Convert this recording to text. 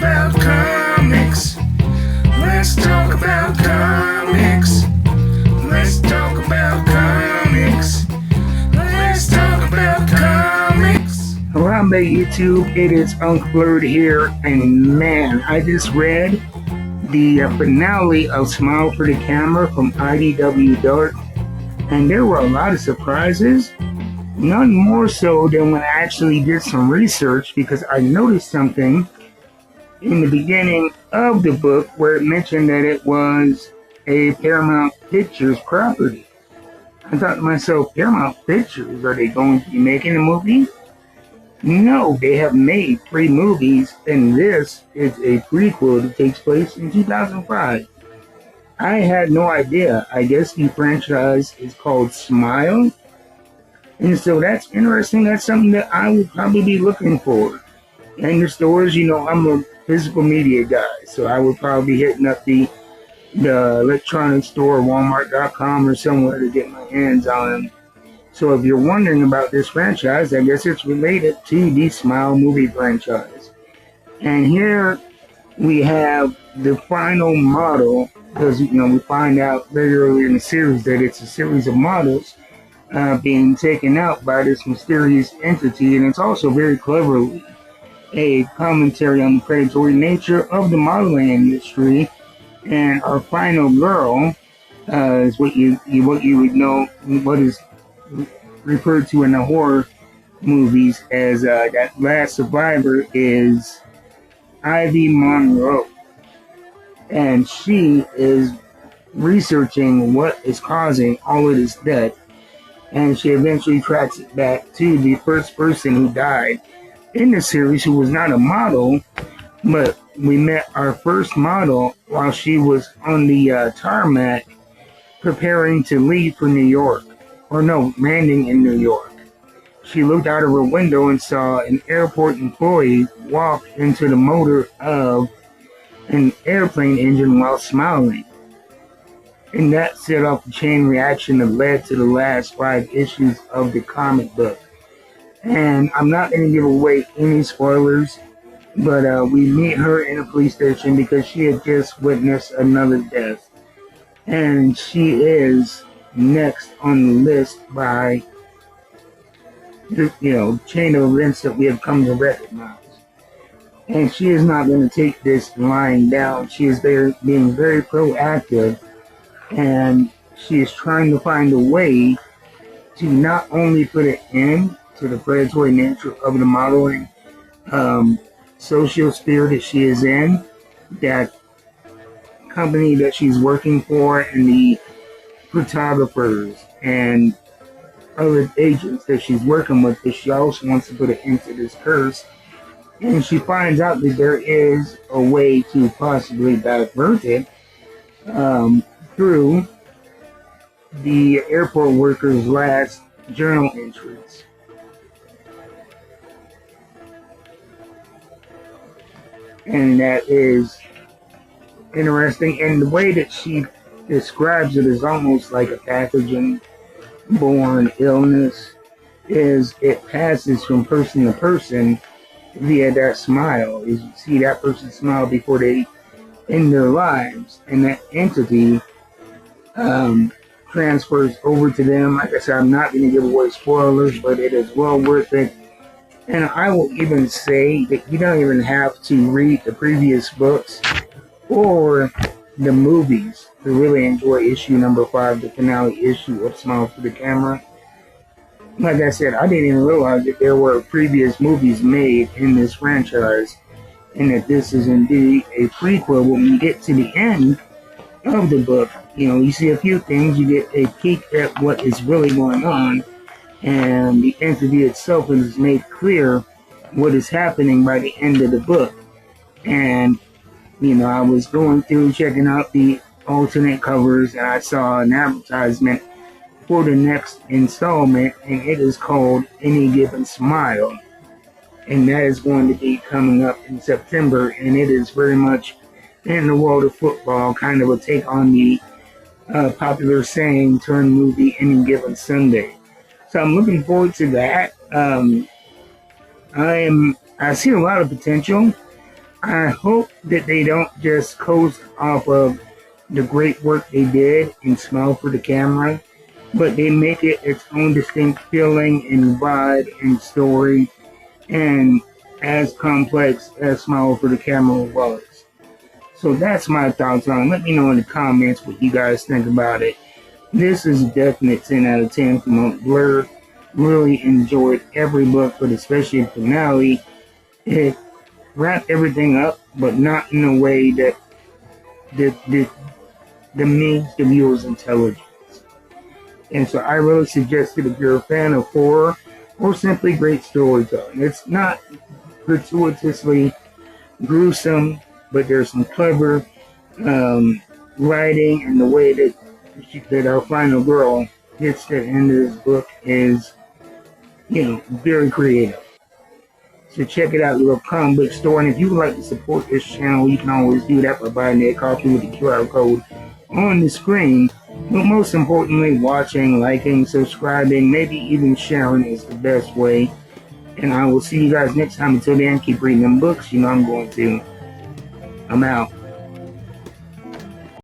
about comics. Let's talk about comics. Let's talk about comics. Let's talk about comics. Hello, my YouTube. It is Uncle Blurred here, and man, I just read the finale of Smile for the Camera from IDW Dark, and there were a lot of surprises. None more so than when I actually did some research, because I noticed something in the beginning of the book where it mentioned that it was a Paramount Pictures property. I thought to myself, Paramount Pictures, are they going to be making a movie? No, they have made 3 movies, and this is a prequel that takes place in 2005. I had no idea. I guess the franchise is called Smile. And so that's interesting. That's something that I would probably be looking for. And the stores, I'm a physical media guy, so I would probably be hitting up the electronic store, Walmart.com or somewhere to get my hands on them. So if you're wondering about this franchise, I guess it's related to the Smile movie franchise. And here we have the final model, because we find out very early in the series that it's a series of models being taken out by this mysterious entity, and it's also very cleverly a commentary on the predatory nature of the modeling industry. And our final girl is what you would know, what is referred to in the horror movies as that last survivor, is Ivy Monroe, and she is researching what is causing all of this death. And she eventually tracks it back to the first person who died in the series, who was not a model, but we met our first model while she was on the tarmac preparing to leave for New York. Or no, landing in New York. She looked out of her window and saw an airport employee walk into the motor of an airplane engine while smiling. And that set off a chain reaction that led to the last 5 issues of the comic book. And I'm not going to give away any spoilers, but we meet her in a police station because she had just witnessed another death. And she is next on the list by the chain of events that we have come to recognize. And she is not going to take this lying down. She is being very proactive, and she is trying to find a way to not only put an end to the predatory nature of the modeling social sphere that she is in, that company that she's working for, and the photographers and other agents that she's working with, but she also wants to put an end to this curse. And she finds out that there is a way to possibly divert it through the airport workers' last journal entries. And that is interesting. And the way that she describes it is almost like a pathogen-borne illness. Is it passes from person to person via that smile. Is you see that person smile before they end their lives, and that entity transfers over to them. Like I said, I'm not going to give away spoilers, but it is well worth it. And I will even say that you don't even have to read the previous books or the movies to really enjoy issue number 5, the finale issue of Smile for the Camera. Like I said, I didn't even realize that there were previous movies made in this franchise, and that this is indeed a prequel. When we get to the end of the book, you see a few things, you get a peek at what is really going on, and the entity itself is made clear what is happening by the end of the book. And I was going through checking out the alternate covers, and I saw an advertisement for the next installment, and it is called Any Given Smile, and that is going to be coming up in September, and it is very much in the world of football, kind of a take on the popular saying turned movie Any Given Sunday. So I'm looking forward to that. I see a lot of potential I hope that they don't just coast off of the great work they did and smile for the camera, but they make it its own distinct feeling and vibe and story, and as complex as Smile for the Camera was. So that's my thoughts on it. Let me know in the comments what you guys think about it. This is a definite 10 out of 10 from Mount Blur. Really enjoyed every book, but especially the finale. It wrapped everything up, but not in a way that demeans the viewer's intelligence. And so I really suggest it if you're a fan of horror or simply great storytelling. It's not gratuitously gruesome, but there's some clever writing, and the way that our final girl gets to the end of this book is, very creative. So check it out at your comic book store. And if you would like to support this channel, you can always do that by buying a copy with the QR code on the screen. But most importantly, watching, liking, subscribing, maybe even sharing is the best way. And I will see you guys next time. Until then, keep reading them books. I'm going to. I'm out.